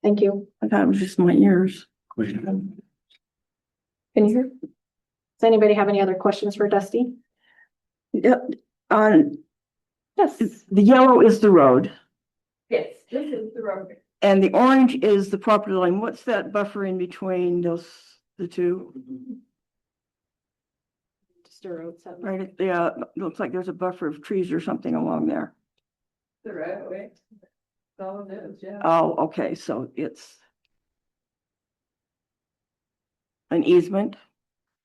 Thank you. I thought it was just my ears. Can you hear? Does anybody have any other questions for Dusty? Yep, on, Yes. the yellow is the road Yes, this is the road. and the orange is the property line. What's that buffer in between the two? Just a road setback. Right, yeah, it looks like there's a buffer of trees or something along there. The right way. All it is, yeah. Oh, okay, so it's an easement,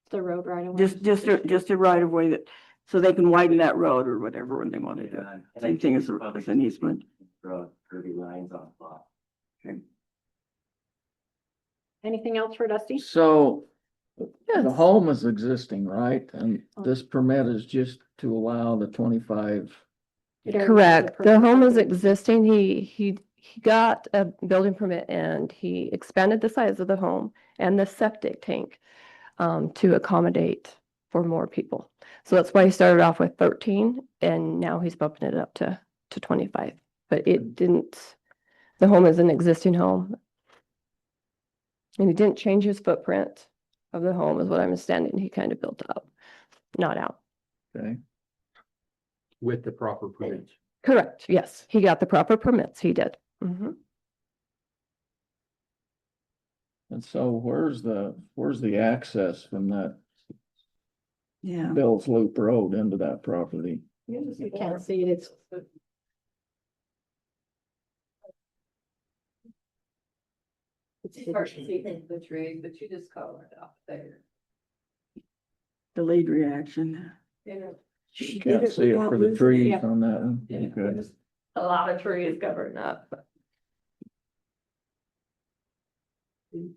The road right away. just a right of way that, so they can widen that road or whatever when they want to do it. Same thing as an easement. Curvy lines on the lot. Anything else for Dusty? So the Yes. home is existing, right? And Oh. this permit is just to allow the 25. Correct. The home is existing. He got a building permit and he expanded the size of the home and the septic tank to accommodate for more people. So that's why he started off with 13 and now he's bumping it up to 25. But it didn't, the home is an existing home. And he didn't change his footprint of the home is what I'm understanding. He kind of built up, not out. Okay. With the proper permits. Correct. Yes, he got the proper permits. He did. Mhm. And so where's the access from that Yeah, Bill's Loop Road into that property? You can't see it. It's. It's hard to see into the tree, but you just color it up there. delayed reaction. You can't see it for the trees on that one. Yeah. Okay. There's a lot of trees covering up. Is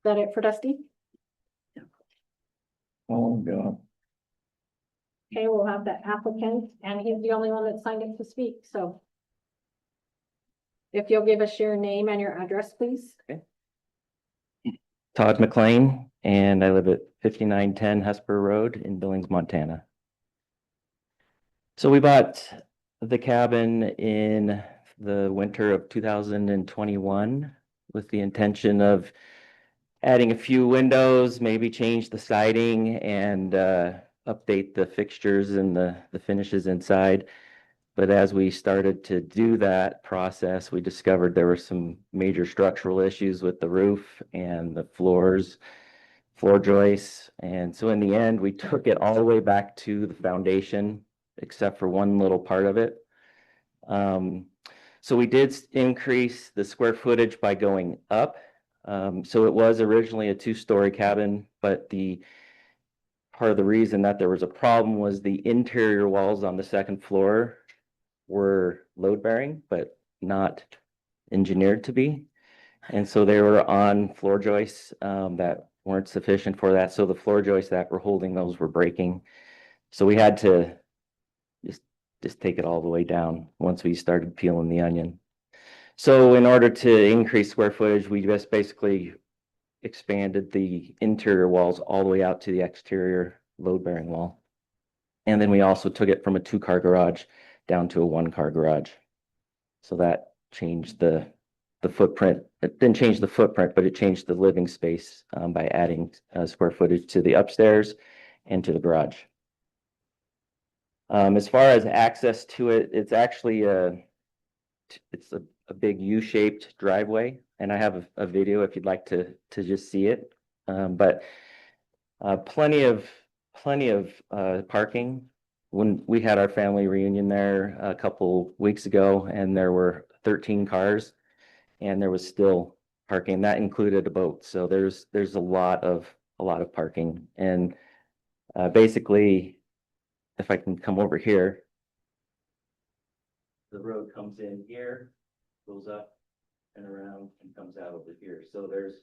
that it for Dusty? Oh, God. Okay, we'll have the applicant, and he's the only one that signed up to speak, so. If you'll give us your name and your address, please. Todd McLean, and I live at 5910 Hesper Road in Billings, Montana. So we bought the cabin in the winter of 2021 with the intention of adding a few windows, maybe change the siding and update the fixtures and the finishes inside. But as we started to do that process, we discovered there were some major structural issues with the roof and the floors, floor joists. And so in the end, we took it all the way back to the foundation, except for one little part of it. So we did increase the square footage by going up. So it was originally a 2-story cabin, but part of the reason that there was a problem was the interior walls on the second floor were load bearing, but not engineered to be. And so they were on floor joists that weren't sufficient for that. So the floor joists that were holding those were breaking. So we had to just take it all the way down once we started peeling the onion. So in order to increase square footage, we just basically expanded the interior walls all the way out to the exterior load bearing wall. And then we also took it from a 2-car garage down to a 1-car garage. So that changed the footprint. It didn't change the footprint, but it changed the living space by adding square footage to the upstairs and to the garage. As far as access to it, it's actually it's a big U-shaped driveway, and I have a video if you'd like to just see it. But plenty of parking. When we had our family reunion there a couple weeks ago, and there were 13 cars, and there was still parking. That included a boat, so there's a lot of parking. And basically, if I can come over here, the road comes in here, goes up and around, and comes out over here. So there's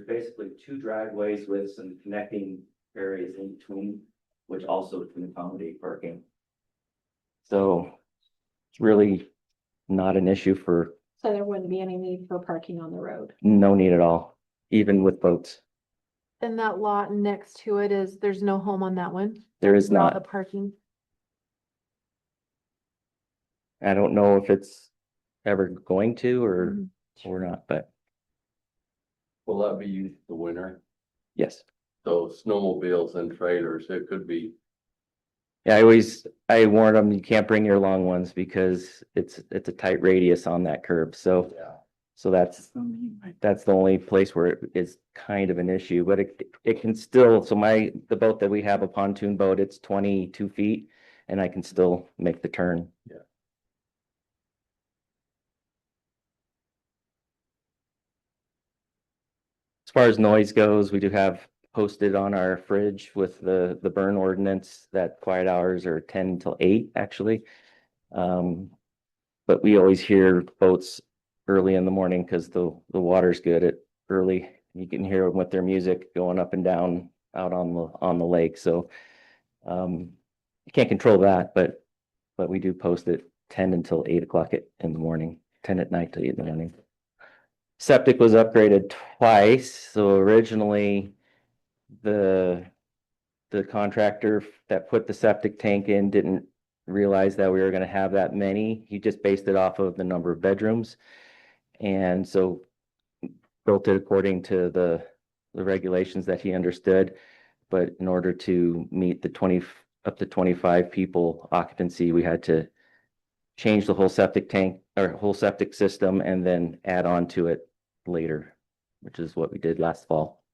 basically 2 driveways with some connecting areas in between, which also can accommodate parking. So it's really not an issue for. So there wouldn't be any need for parking on the road. No need at all, even with boats. And that lot next to it there's no home on that one? There is Where all not. the parking? I don't know if it's ever going to or not, but Will that be used the winter? yes. So snowmobiles and trailers, it could be, Yeah, I warn them, you can't bring your long ones because it's a tight radius on that curb, so. yeah. So that's the only place where it is kind of an issue, but it can still, so the boat that we have, a pontoon boat, it's 22 feet and I can still make the turn. Yeah. As far as noise goes, we do have posted on our fridge with the burn ordinance that quiet hours are 10 till 8 actually. But we always hear boats early in the morning because the water's good at early. You can hear them with their music going up and down out on the lake. So you can't control that, but we do post it 10 until 8 o'clock in the morning, 10 at night to 8 in the morning. Septic was upgraded twice. So originally the contractor that put the septic tank in didn't realize that we were going to have that many. He just based it off of the number of bedrooms. And so built it according to the regulations that he understood. But in order to meet the up to 25 people occupancy, we had to change the whole septic tank or whole septic system and then add on to it later, which is what we did last fall.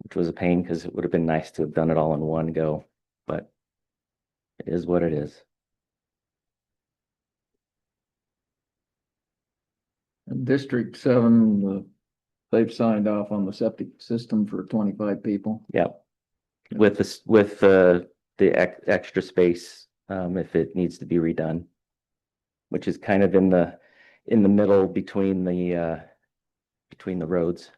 Which was a pain because it would have been nice to have done it all in one go, but it is what it is. In District 7, they've signed off on the septic system for 25 people. Yep. With the extra space, if it needs to be redone, which is kind of in the middle between the roads.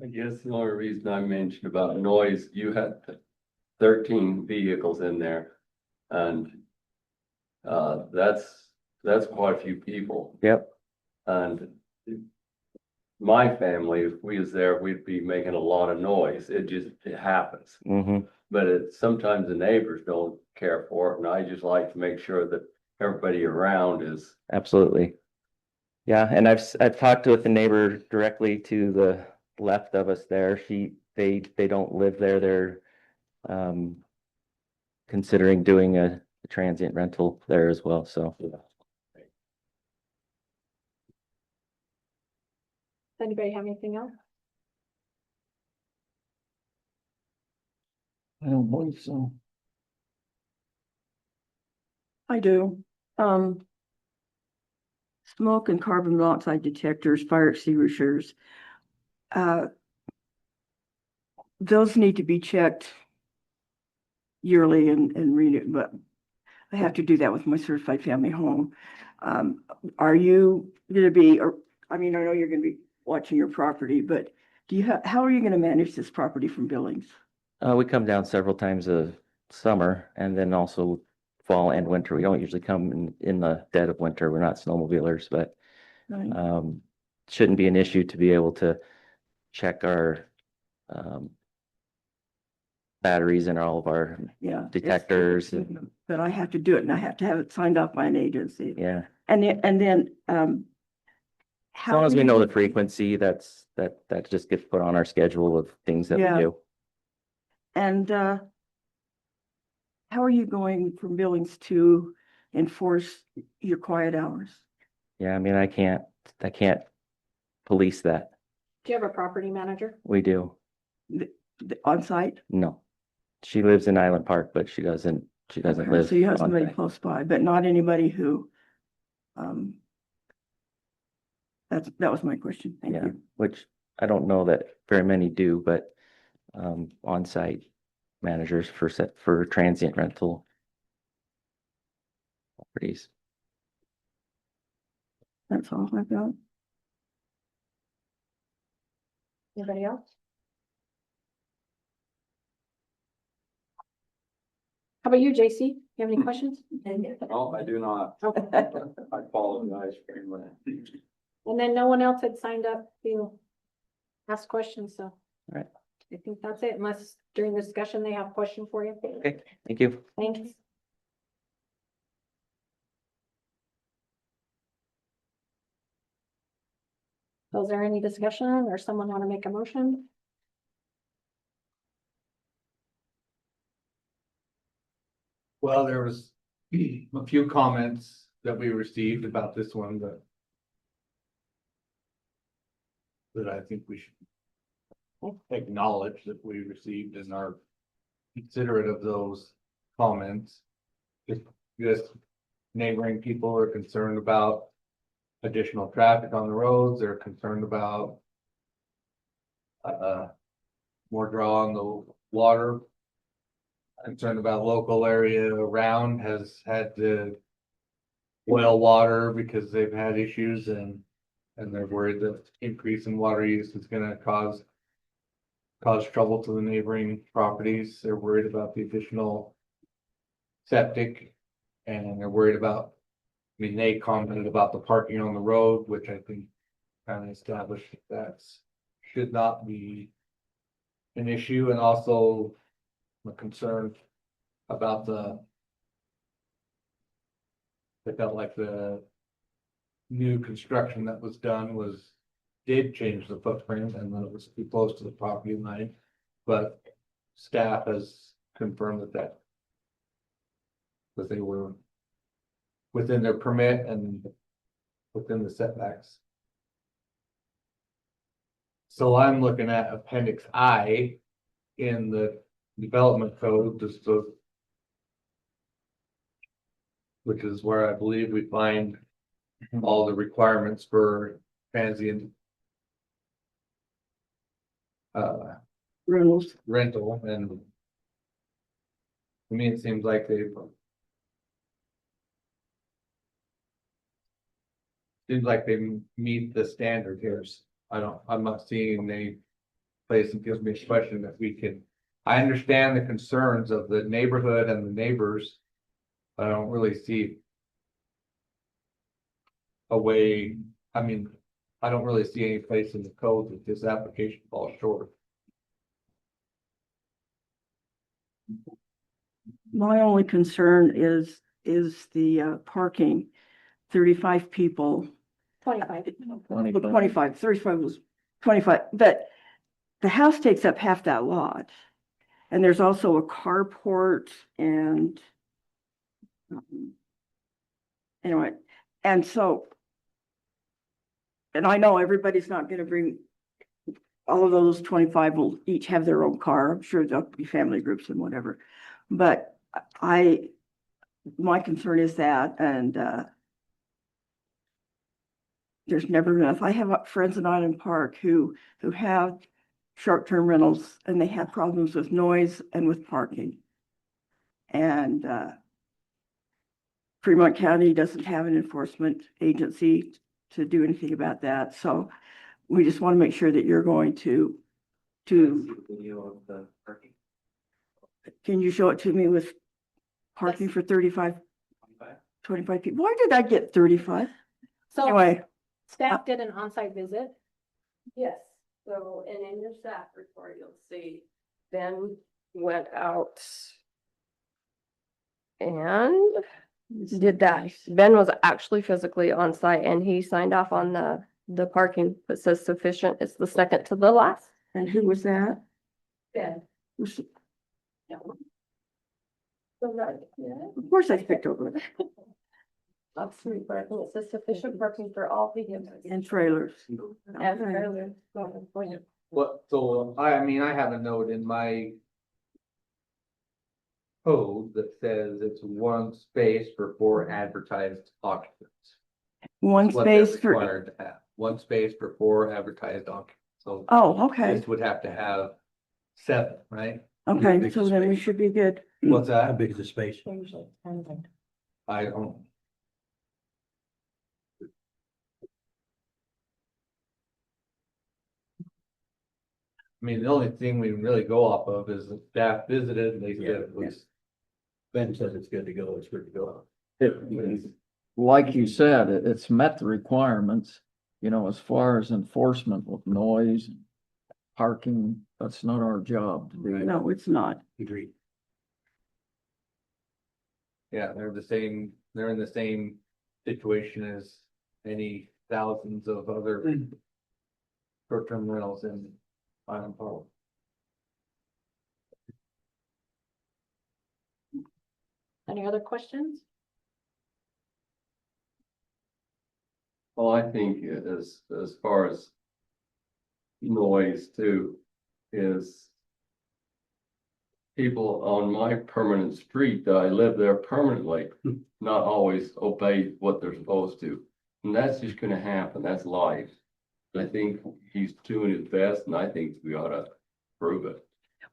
I guess the only reason I mentioned about noise, you had 13 vehicles in there. And that's quite a few people. Yep. And my family, if we was there, we'd be making a lot of noise. It happens. Mm-hmm. But sometimes the neighbors don't care for it, and I just like to make sure that everybody around is. Absolutely. Yeah, and I've talked with the neighbor directly to the left of us there. They don't live there. They're considering doing a transient rental there as well, so. Does anybody have anything else? I don't believe so. I do. Smoke and carbon monoxide detectors, fire extinguishers. Those need to be checked yearly and read it, but I have to do that with my certified family home. Are you gonna be, or, I mean, I know you're gonna be watching your property, but how are you gonna manage this property from Billings? We come down several times a summer and then also fall and winter. We don't usually come in the dead of winter. We're not snowmobilers, but Right. shouldn't be an issue to be able to check our batteries and all of our Yeah. detectors. But I have to do it and I have to have it signed off by an agency. Yeah, And then, as long as we know the frequency, that just gets put on our schedule of things that we Yeah. do. And how are you going from Billings to enforce your quiet hours? Yeah, I mean, I can't police that. Do you have a property manager? We do. On site? No. She lives in Island Park, but she doesn't Okay, live. so you have on somebody site. close by, but not anybody who, that was my question. Thank Yeah, you. which I don't know that very many do, but on-site managers for transient rental properties. That's all I've got. Anybody else? How about you, JC? You have any questions? Oh, I do not. Okay. I apologize very much. And then no one else had signed up to ask questions, so. I think that's it, unless during the discussion they have a question for you. Okay, thank you. Thanks. So is there any discussion or someone want to make a motion? Well, there was a few comments that we received about this one that I think we should acknowledge that we received and are considerate of those comments. Just neighboring people are concerned about additional traffic on the roads. They're concerned about more draw on the water. Concerned about local area around has had to boil water because they've had issues and they're worried that increase in water use is gonna cause trouble to the neighboring properties. They're worried about the additional septic and they're worried about, I mean, they commented about the parking on the road, which I think kind of established that should not be an issue, and also a concern about they felt like the new construction that was done did change the footprint and that it was too close to the property line. But staff has confirmed that they were within their permit and within the setbacks. So I'm looking at Appendix I in the development code, which is where I believe we find all the requirements for transient Reynolds. rental, and to me, it seems like they meet the standard here. I'm not seeing any place that gives me a question that we can. I understand the concerns of the neighborhood and the neighbors, but I don't really see a way. I mean, I don't really see any place in the code that this application falls short. My only concern is the parking, 35 people. 25. 25, 35 was 25, but the house takes up half that lot. And there's also a carport and anyway, and so, and I know everybody's not gonna bring, all of those 25 will each have their own car. I'm sure there'll be family groups and whatever. But my concern is that, and there's never enough. I have friends in Island Park who have short-term rentals and they have problems with noise and with parking. And Fremont County doesn't have an enforcement agency to do anything about that. So we just want to make sure that you're going to Video of the parking. can you show it to me with parking for 25, 25 people? Why did I get 35? So Anyway, staff did an on-site visit. Yes, so, and in your staff report, you'll see Ben went out and did that. Ben was actually physically on site and he signed off on the parking that says sufficient. It's the second to the last. and who was that? Ben. Was- So right, yeah. Of course I picked over it. Off-street parking, it says sufficient parking for all vehicles. And trailers. And trailers. What, so I mean, I have a note in my code that says it's one space for 4 advertised occupants. One What they're space for, required to have. One space for 4 advertised occupants. So oh, okay, this would have to have 7, right? okay, so then we should be good. What's How that? big is the space? I don't. I mean, the only thing we can really go off of is the staff visited and they said it was. Ben says it's good to go, it's good to go. Like you said, it's met the requirements, as far as enforcement with noise. parking, that's not our job to do. No, it's not. Agreed. Yeah, they're in the same situation as any thousands of other short-term rentals in Island Park. Any other questions? Well, I think as far as noise too, is people on my permanent street that I live there permanently, not always obey what they're supposed to. And that's just gonna happen. That's life. I think he's doing his best and I think we ought to prove it.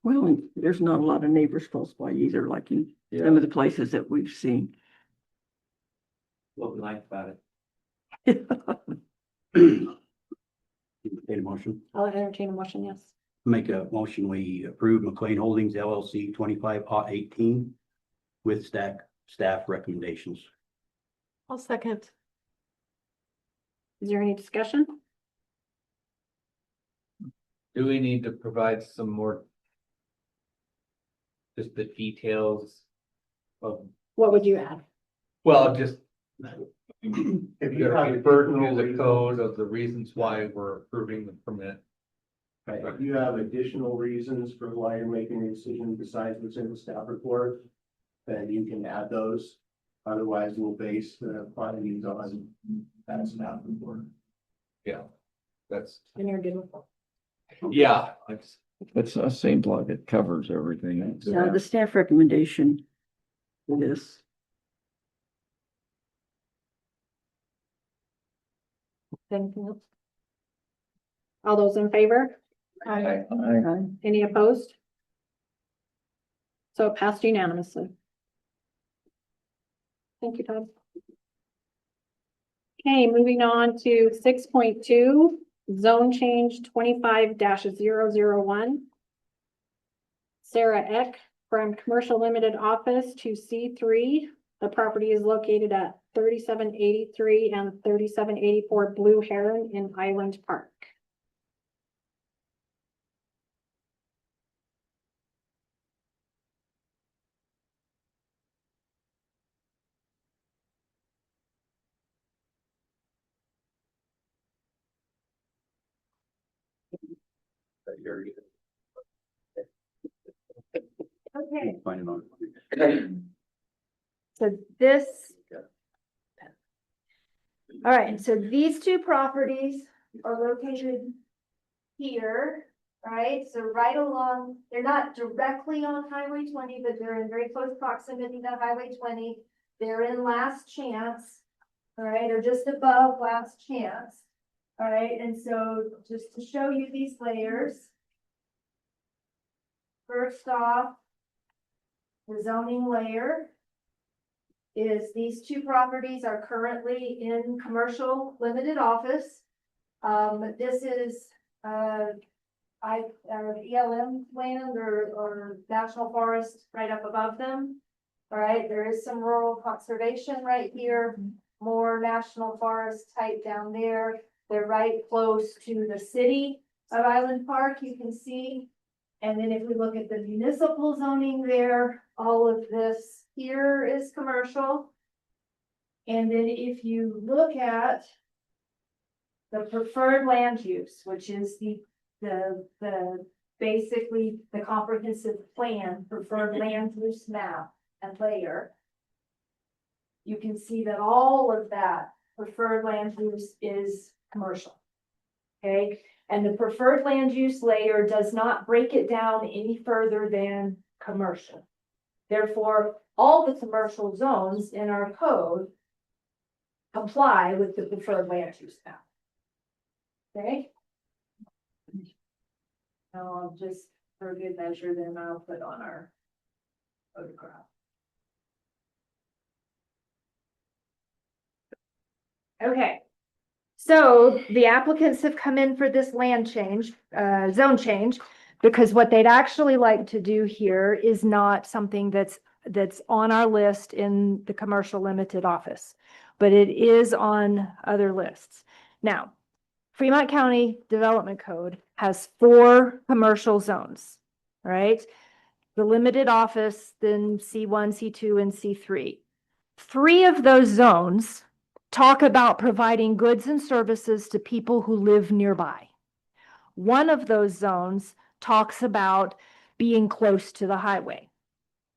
Well, and there's not a lot of neighbors close by either, like in some of the places that we've seen. What we like about it. Entertain a motion. I'll entertain a motion, yes. Make a motion, we approve McLean Holdings LLC 25/18 with staff recommendations. I'll second. Is there any discussion? Do we need to provide some more? Just the details of, What would you add? well, just. If You have the code of the reasons why we're approving the permit. Right, if you have additional reasons for why you're making a decision besides what's in the staff report, then you can add those. Otherwise, we'll base the findings on that staff report. Yeah, that's, And you're good with that? yeah, It seems like it covers everything. Now, the staff recommendation is, Anything else? All those in favor? I- Any opposed? So it passed unanimously. Thank you, Todd. Okay, moving on to 6.2, zone change 25-001. Sarah Eck from Commercial Limited Office to C3. The property is located at 3783 and 3784 Blue Heron in Island Park. Okay, Find it on. so this. All right, so these two properties are located here, right? So right along, they're not directly on Highway 20, but they're in very close proximity to Highway 20. They're in Last Chance, all right, or just above Last Chance. All right, and so just to show you these layers. First off, the zoning layer is these two properties are currently in commercial limited office. This is, ELM land or national forest right up above them. All right, there is some rural conservation right here, more national forest type down there. They're right close to the city of Island Park, you can see. And then if we look at the municipal zoning there, all of this here is commercial. And then if you look at the preferred land use, which is the basically the comprehensive plan, preferred land use map and layer, you can see that all of that preferred land use is commercial. Okay, and the preferred land use layer does not break it down any further than commercial. Therefore, all the commercial zones in our code comply with the preferred land use map. Okay? Now, just for good measure, then I'll put on our photograph. Okay. So the applicants have come in for this land change, zone change, because what they'd actually like to do here is not something that's on our list in the commercial limited office, but it is on other lists. Now, Fremont County Development Code has 4 commercial zones, all right? The limited office, then C1, C2, and C3. 3 of those zones talk about providing goods and services to people who live nearby. One of those zones talks about being close to the highway.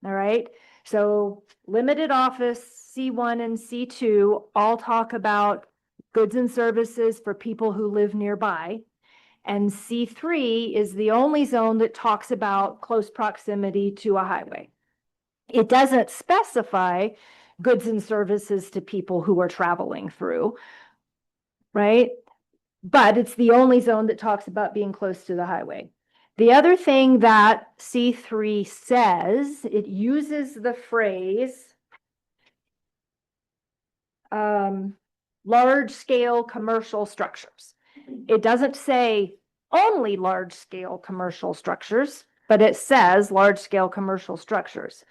All right. So limited office, C1 and C2 all talk about goods and services for people who live nearby. And C3 is the only zone that talks about close proximity to a highway. It doesn't specify goods and services to people who are traveling through, right? But it's the only zone that talks about being close to the highway. The other thing that C3 says, it uses the phrase large-scale commercial structures. It doesn't say only large-scale commercial structures, but it says large-scale commercial structures.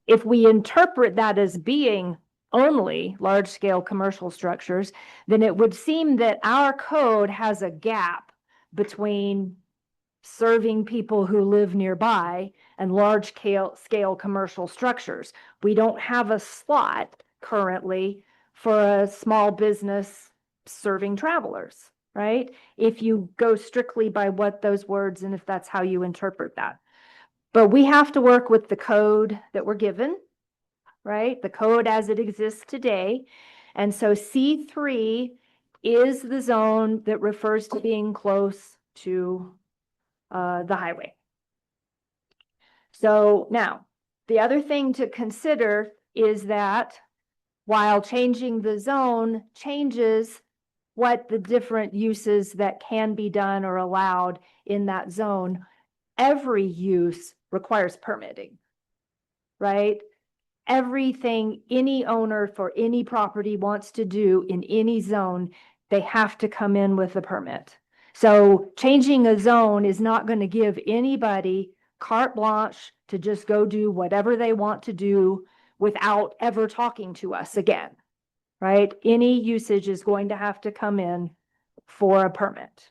If we interpret that as being only large-scale commercial structures, then it would seem that our code has a gap between serving people who live nearby and large-scale commercial structures. We don't have a slot currently for a small business serving travelers, right? If you go strictly by what those words and if that's how you interpret that. But we have to work with the code that we're given, right? The code as it exists today. And so C3 is the zone that refers to being close to the highway. So now, the other thing to consider is that while changing the zone changes what the different uses that can be done or allowed in that zone, every use requires permitting, right? Everything any owner for any property wants to do in any zone, they have to come in with a permit. So changing a zone is not going to give anybody carte blanche to just go do whatever they want to do without ever talking to us again, right? Any usage is going to have to come in for a permit.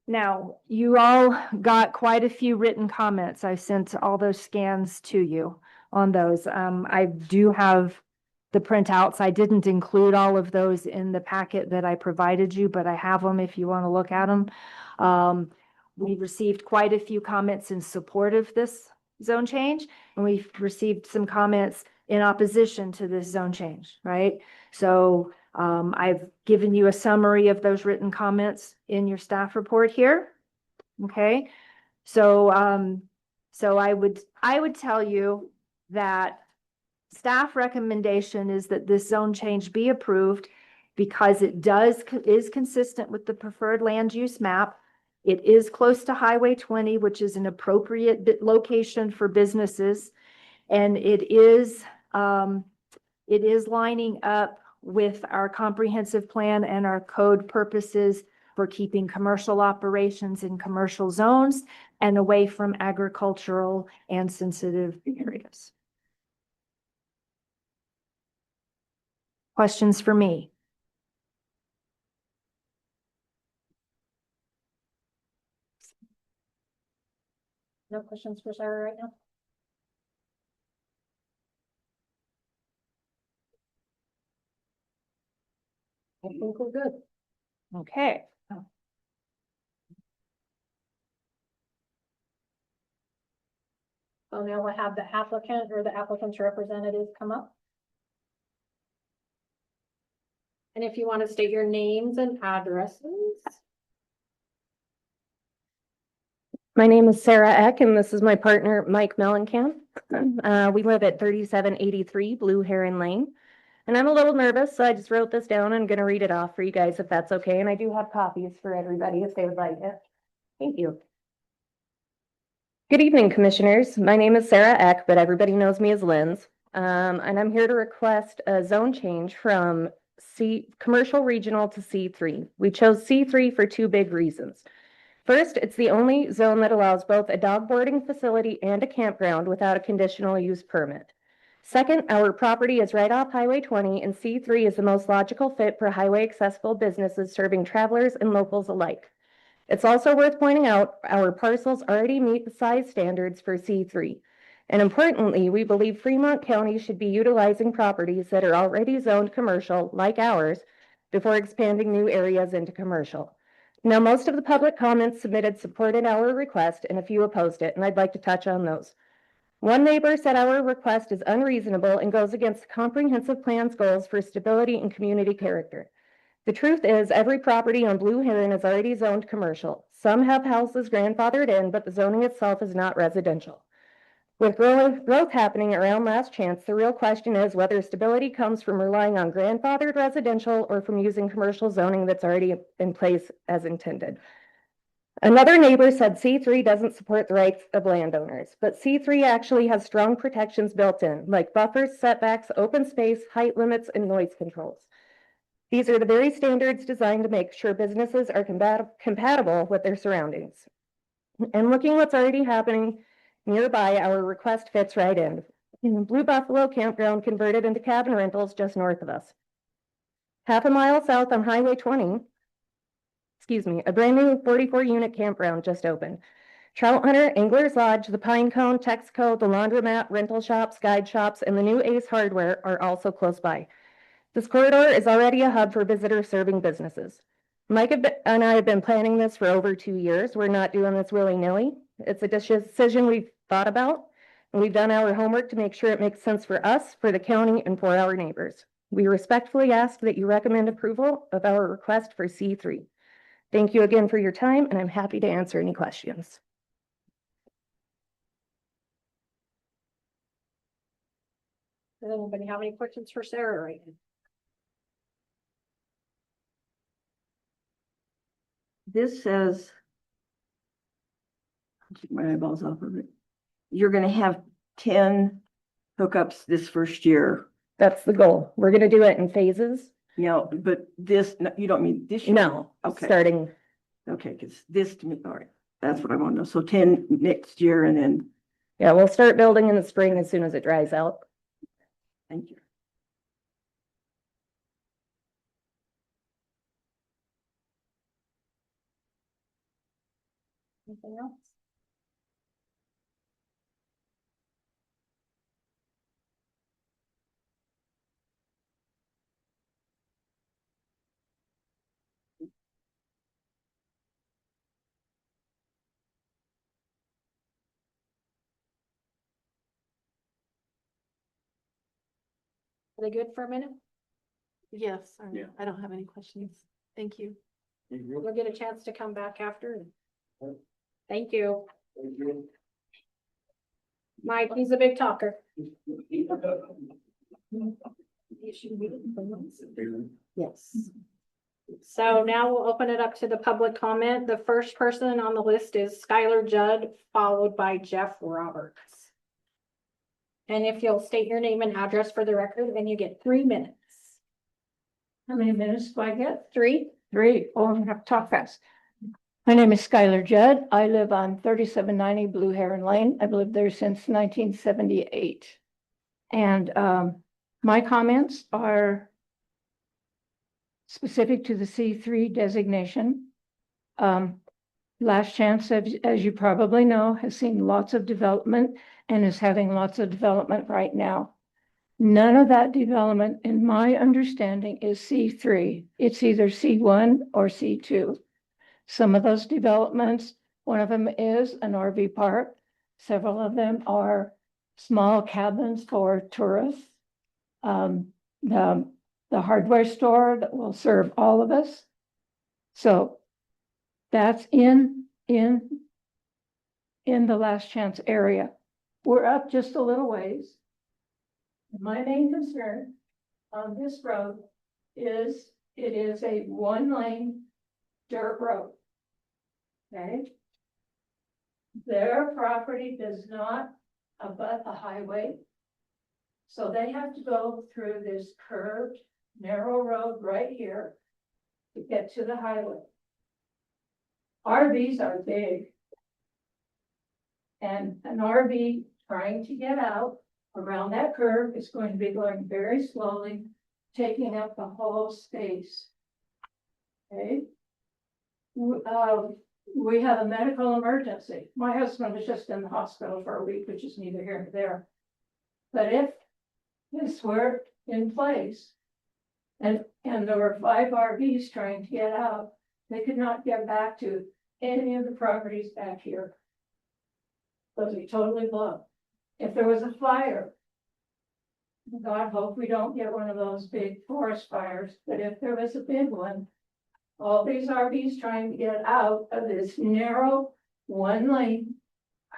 Now, you all got quite a few written comments. I sent all those scans to you on those. I do have the printouts. I didn't include all of those in the packet that I provided you, but I have them if you want to look at them. We received quite a few comments in support of this zone change, and we've received some comments in opposition to this zone change, right? So I've given you a summary of those written comments in your staff report here. Okay, so so I would tell you that staff recommendation is that this zone change be approved because it is consistent with the preferred land use map. It is close to Highway 20, which is an appropriate location for businesses, and it is lining up with our comprehensive plan and our code purposes for keeping commercial operations in commercial zones and away from agricultural and sensitive areas. Questions for me? No questions for Sarah right now? I think we're good. Okay. So now we'll have the applicant or the applicant's representative come up. And if you want to state your names and addresses. My name is Sarah Eck, and this is my partner, Mike Mellencamp. We live at 3783 Blue Heron Lane. And I'm a little nervous, so I just wrote this down. I'm going to read it off for you guys if that's okay. And I do have copies for everybody if they would like it. Thank you. Good evening, commissioners. My name is Sarah Eck, but everybody knows me as Linz. And I'm here to request a zone change from commercial regional to C3. We chose C3 for 2 big reasons. First, it's the only zone that allows both a dog boarding facility and a campground without a conditional use permit. Second, our property is right off Highway 20, and C3 is the most logical fit for highway-accessible businesses serving travelers and locals alike. It's also worth pointing out our parcels already meet the size standards for C3. And importantly, we believe Fremont County should be utilizing properties that are already zoned commercial, like ours, before expanding new areas into commercial. Now, most of the public comments submitted supported our request, and a few opposed it, and I'd like to touch on those. One neighbor said our request is unreasonable and goes against the comprehensive plan's goals for stability and community character. The truth is, every property on Blue Heron is already zoned commercial. Some have houses grandfathered in, but the zoning itself is not residential. With growth happening around Last Chance, the real question is whether stability comes from relying on grandfathered residential or from using commercial zoning that's already in place as intended. Another neighbor said C3 doesn't support the rights of landowners, but C3 actually has strong protections built in, like buffers, setbacks, open space, height limits, and noise controls. These are the very standards designed to make sure businesses are compatible with their surroundings. And looking what's already happening nearby, our request fits right in. Blue Buffalo Campground converted into cabin rentals just north of us. Half a mile south on Highway 20, a brand new 44-unit campground just opened. Trout Hunter, Angler's Lodge, the Pine Cone, Texaco, the laundromat, rental shops, guide shops, and the new Ace Hardware are also close by. This corridor is already a hub for visitor-serving businesses. Mike and I have been planning this for over 2 years. We're not doing this willy-nilly. It's a decision we've thought about, and we've done our homework to make sure it makes sense for us, for the county, and for our neighbors. We respectfully ask that you recommend approval of our request for C3. Thank you again for your time, and I'm happy to answer any questions. Does anybody have any questions for Sarah right now? This says, I'll take my eyeballs off of it. You're gonna have 10 hookups this first year. That's the goal. We're going to do it in phases. Yeah, but this, no, you don't mean this year? No, Okay. starting. Okay, because this to me, all right, that's what I want to know. So 10 next year and then, Yeah, we'll start building in the spring as soon as it dries out. thank you. Anything else? Are they good for a minute? Yes, Yeah. I don't have any questions. Thank you. We'll get a chance to come back after. Thank you. Mike, he's a big talker. Yes. So now we'll open it up to the public comment. The first person on the list is Skylar Judd, followed by Jeff Roberts. And if you'll state your name and address for the record, then you get 3 minutes. How many minutes do I get? 3? 3. Oh, I'm gonna have to talk fast. My name is Skylar Judd. I live on 3790 Blue Heron Lane. I've lived there since 1978. And my comments are specific to the C3 designation. Last Chance, as you probably know, has seen lots of development and is having lots of development right now. None of that development, in my understanding, is C3. It's either C1 or C2. Some of those developments, one of them is an RV park. Several of them are small cabins for tourists. The hardware store that will serve all of us. So that's in the Last Chance area. We're up just a little ways. My main concern on this road is it is a 1-lane dirt road. Okay. Their property does not abut the highway. So they have to go through this curved, narrow road right here to get to the highway. RVs are big. And an RV trying to get out around that curve. It's going to be going very slowly, taking up the whole space. Okay? We have a medical emergency. My husband was just in the hospital for a week, which is neither here nor there. But if this were in place, and there were 5 RVs trying to get out, they could not get back to any of the properties back here. Those are totally blocked. If there was a fire, God hope we don't get one of those big forest fires, but if there was a big one, all these RVs trying to get out of this narrow, 1-lane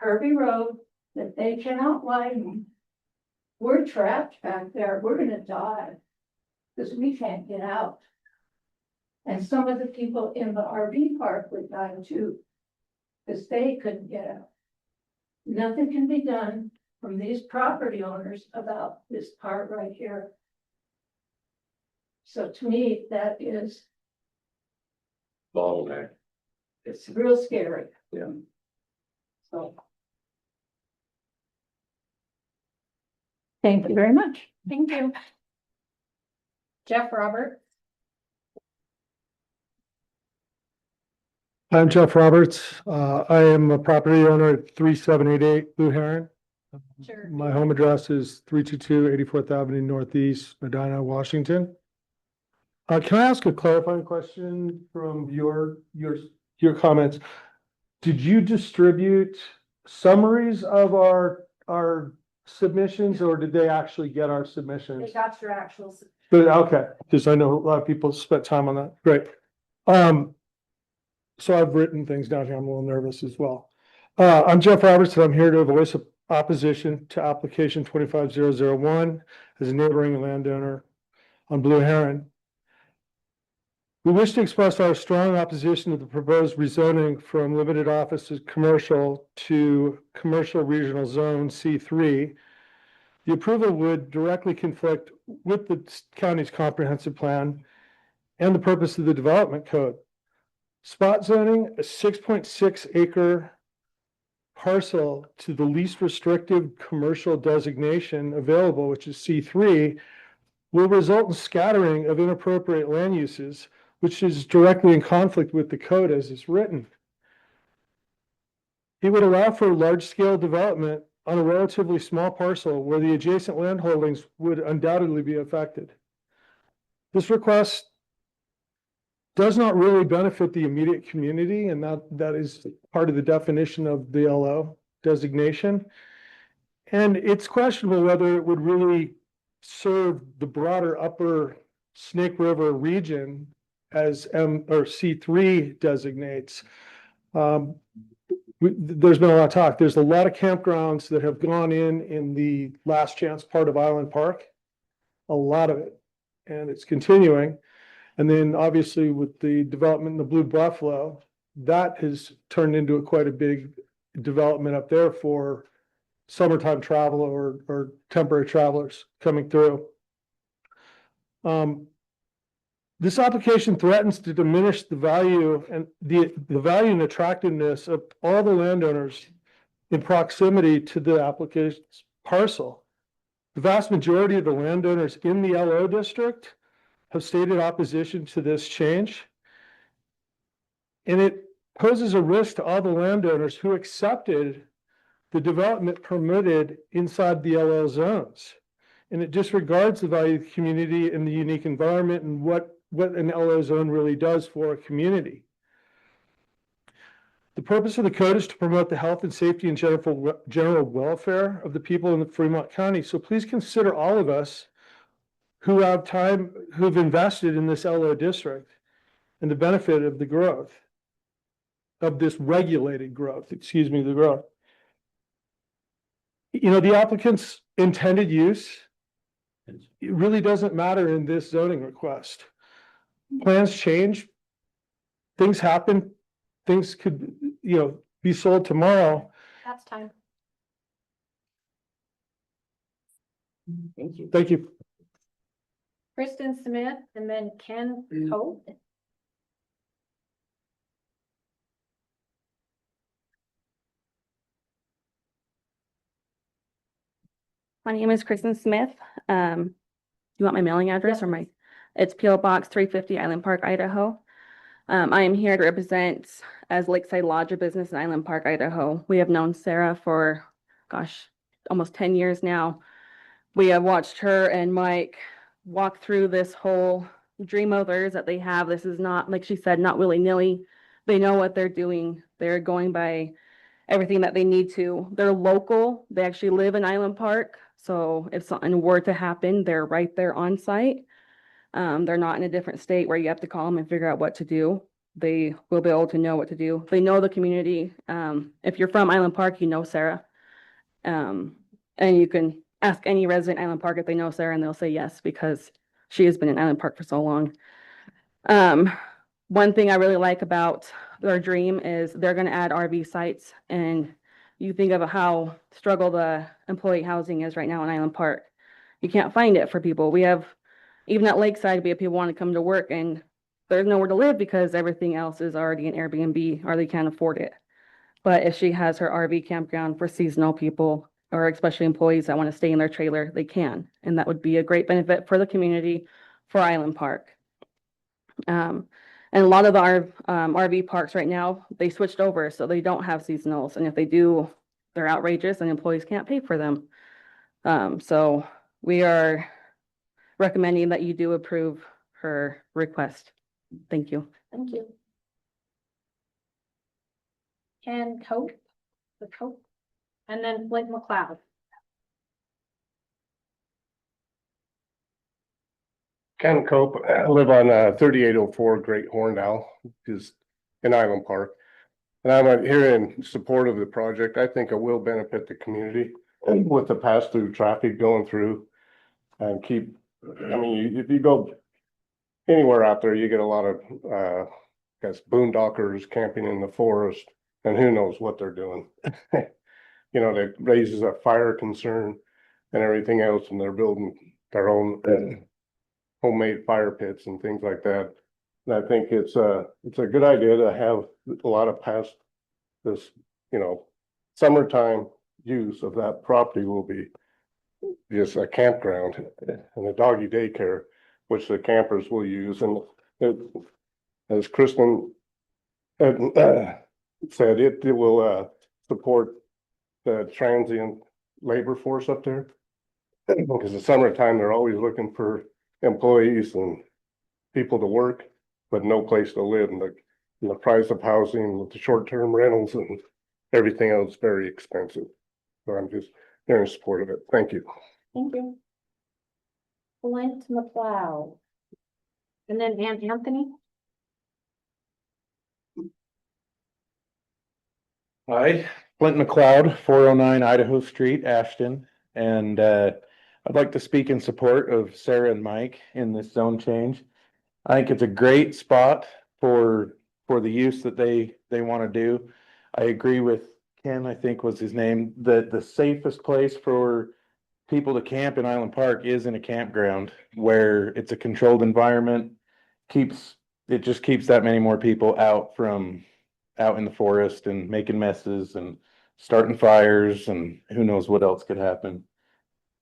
curvy road that they cannot widen. We're trapped back there. We're gonna die because we can't get out. And some of the people in the RV park would die too, because they couldn't get out. Nothing can be done from these property owners about this part right here. So to me, that is, Bottleneck. it's real scary. Yeah. So. Thank you very much. Thank you. Jeff Roberts. I'm Jeff Roberts. I am a property owner at 3788 Blue Heron. Sure. My home address is 322 84th Avenue Northeast, Medina, Washington. Can I ask a clarifying question from your comments? Did you distribute summaries of our submissions, or did they actually get our submissions? They got your actual. But okay, because I know a lot of people spent time on that. Great. So I've written things down here. I'm a little nervous as well. I'm Jeff Roberts, and I'm here to voice opposition to application 25001 as a neighboring landowner on Blue Heron. We wish to express our strong opposition to the proposed rezoning from limited office to commercial regional zone C3. The approval would directly conflict with the county's comprehensive plan and the purpose of the development code. Spot zoning a 6.6 acre parcel to the least restrictive commercial designation available, which is C3, will result in scattering of inappropriate land uses, which is directly in conflict with the code as it's written. It would allow for large-scale development on a relatively small parcel where the adjacent land holdings would undoubtedly be affected. This request does not really benefit the immediate community, and that is part of the definition of the LO designation. And it's questionable whether it would really serve the broader upper Snake River region as C3 designates. There's been a lot of talk. There's a lot of campgrounds that have gone in the last chance part of Island Park, a lot of it, and it's continuing. And then obviously with the development in the Blue Buffalo, that has turned into quite a big development up there for summertime travel or temporary travelers coming through. This application threatens to diminish the value and the value and attractiveness of all the landowners in proximity to the application's parcel. The vast majority of the landowners in the LO district have stated opposition to this change. And it poses a risk to all the landowners who accepted the development permitted inside the LO zones. And it disregards the value of the community and the unique environment and what an LO zone really does for a community. The purpose of the code is to promote the health and safety and general welfare of the people in the Fremont County. So please consider all of us who have time, who've invested in this LO district and the benefit of the growth of this regulated growth, the growth. You know, the applicant's intended use, it really doesn't matter in this zoning request. Plans change, things happen, things could, be sold tomorrow. That's time. Thank you. Thank you. Kristen Smith and then Ken Hope. My name is Kristen Smith. You want my mailing address or my, it's P.O. Box 350 Island Park, Idaho. I am here to represent as Lakeside Lodge, a business in Island Park, Idaho. We have known Sarah for, gosh, almost 10 years now. We have watched her and Mike walk through this whole dream of theirs that they have. This is not, like she said, not willy-nilly. They know what they're doing. They're going by everything that they need to. They're local. They actually live in Island Park. So if something were to happen, they're right there on site. They're not in a different state where you have to call them and figure out what to do. They will be able to know what to do. They know the community. If you're from Island Park, you know Sarah. And you can ask any resident in Island Park if they know Sarah, and they'll say yes, because she has been in Island Park for so long. One thing I really like about their dream is they're gonna add RV sites, and you think of how struggle the employee housing is right now in Island Park. You can't find it for people. We have, even at Lakeside, we have people want to come to work and there's nowhere to live because everything else is already an Airbnb or they can't afford it. But if she has her RV campground for seasonal people, or especially employees that want to stay in their trailer, they can. And that would be a great benefit for the community, for Island Park. And a lot of our RV parks right now, they switched over, so they don't have seasonals. And if they do, they're outrageous and employees can't pay for them. So we are recommending that you do approve her request. Thank you. Thank you. Ken Cope, and then Flint McLeod. Ken Cope, I live on 3804 Great Horndale, is in Island Park. And I'm here in support of the project. I think it will benefit the community with the pass-through traffic going through and keep, I mean, if you go anywhere out there, you get a lot of, guess boondockers camping in the forest, and who knows what they're doing. You know, that raises a fire concern and everything else, and they're building their own homemade fire pits and things like that. And I think it's a good idea to have a lot of past this, you know, summertime use of that property will be just a campground and a doggy daycare, which the campers will use. And it, as Kristen said, it will support the transient labor force up there. Because the summertime, they're always looking for employees and people to work, but no place to live. And the price of housing with the short-term rentals and everything else very expensive. So I'm just here in support of it. Thank you. Thank you. Flint McLeod. And then Anthony. Hi, Flint McLeod, 409 Idaho Street, Ashton, and I'd like to speak in support of Sarah and Mike in this zone change. I think it's a great spot for the use that they want to do. I agree with Ken, I think was his name, that the safest place for people to camp in Island Park is in a campground where it's a controlled environment, it just keeps that many more people out in the forest and making messes and starting fires and who knows what else could happen.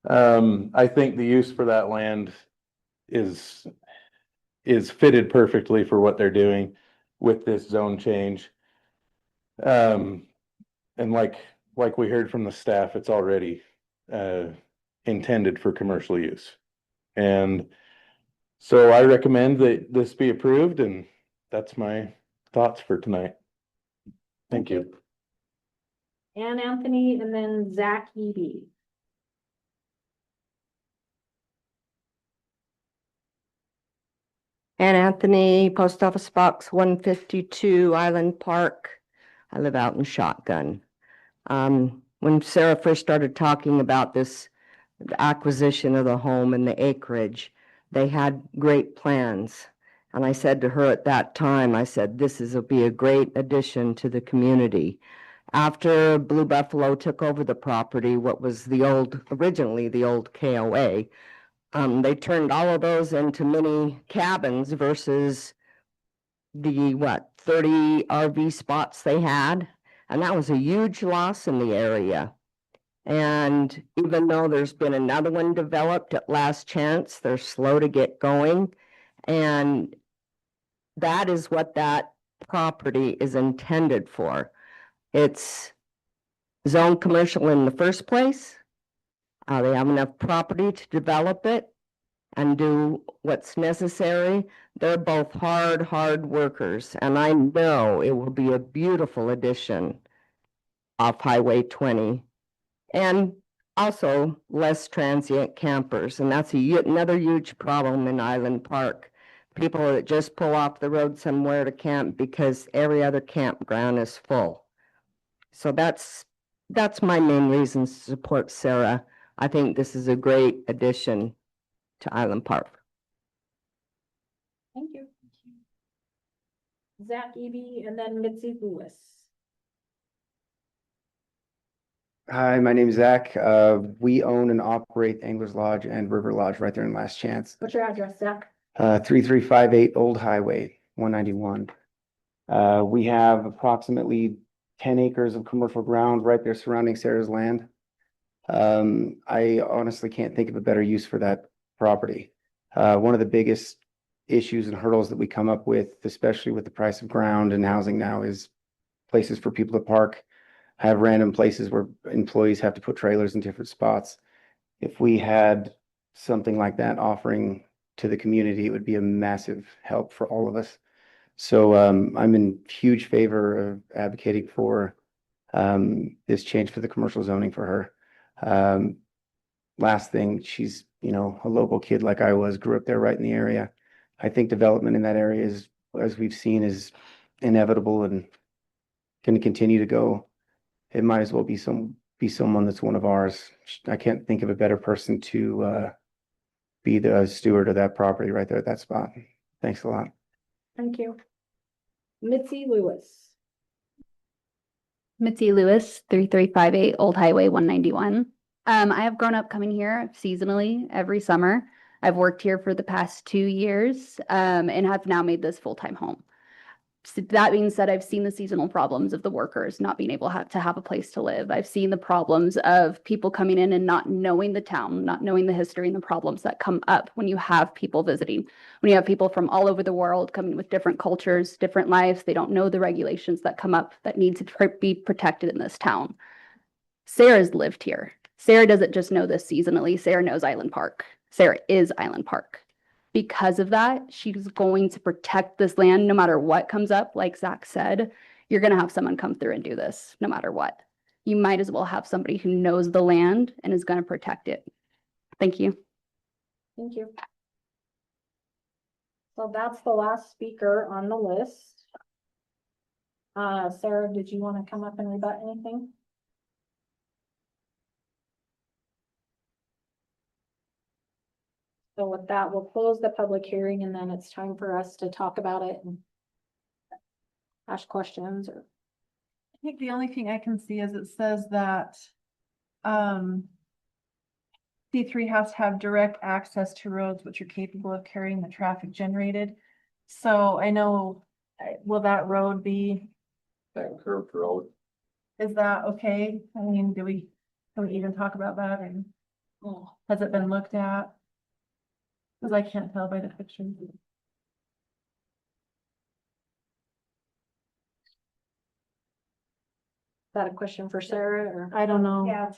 I think the use for that land is fitted perfectly for what they're doing with this zone change. And like we heard from the staff, it's already intended for commercial use. And so I recommend that this be approved, and that's my thoughts for tonight. Thank you. And Anthony, and then Zach Eby. And Anthony, Post Office Box 152, Island Park. I live out in Shotgun. When Sarah first started talking about this acquisition of the home and the acreage, they had great plans. And I said to her at that time, I said, this will be a great addition to the community. After Blue Buffalo took over the property, what was originally the old KOA, they turned all of those into mini cabins versus the 30 RV spots they had. And that was a huge loss in the area. And even though there's been another one developed at Last Chance, they're slow to get going. And that is what that property is intended for. It's zone commercial in the first place. They have enough property to develop it and do what's necessary. They're both hard workers, and I know it will be a beautiful addition off Highway 20. And also less transient campers, and that's another huge problem in Island Park. People that just pull off the road somewhere to camp because every other campground is full. So that's my main reason to support Sarah. I think this is a great addition to Island Park. Thank you. Zach Eby and then Mitzi Lewis. Hi, my name is Zach. We own and operate Anglers Lodge and River Lodge right there in Last Chance. What's your address, Zach? 3358 Old Highway 191. We have approximately 10 acres of commercial ground right there surrounding Sarah's land. I honestly can't think of a better use for that property. One of the biggest issues and hurdles that we come up with, especially with the price of ground and housing now, is places for people to park. Have random places where employees have to put trailers in different spots. If we had something like that offering to the community, it would be a massive help for all of us. So I'm in huge favor of advocating for this change for the commercial zoning for her. Last thing, she's, you know, a local kid like I was, grew up there right in the area. I think development in that area is, as we've seen, is inevitable and going to continue to go. It might as well be someone that's one of ours. I can't think of a better person to be the steward of that property right there at that spot. Thanks a lot. Thank you. Mitzi Lewis. Mitzi Lewis, 3358 Old Highway 191. I have grown up coming here seasonally every summer. I've worked here for the past 2 years and have now made this full-time home. So that being said, I've seen the seasonal problems of the workers not being able to have a place to live. I've seen the problems of people coming in and not knowing the town, not knowing the history and the problems that come up when you have people visiting. When you have people from all over the world coming with different cultures, different lives, they don't know the regulations that come up that need to be protected in this town. Sarah's lived here. Sarah doesn't just know this seasonally. Sarah knows Island Park. Sarah is Island Park. Because of that, she's going to protect this land no matter what comes up. Like Zach said, you're going to have someone come through and do this no matter what. You might as well have somebody who knows the land and is going to protect it. Thank you. Thank you. So that's the last speaker on the list. Sarah, did you want to come up and rebut anything? So with that, we'll close the public hearing and then it's time for us to talk about it and ask questions or. I think the only thing I can see is it says that C3 has to have direct access to roads which are capable of carrying the traffic generated. So I know, will that road be? That curved road. Is that okay? I mean, can we even talk about that, and has it been looked at? Because I can't tell by the picture. Is that a question for Sarah or? I don't know. Yeah,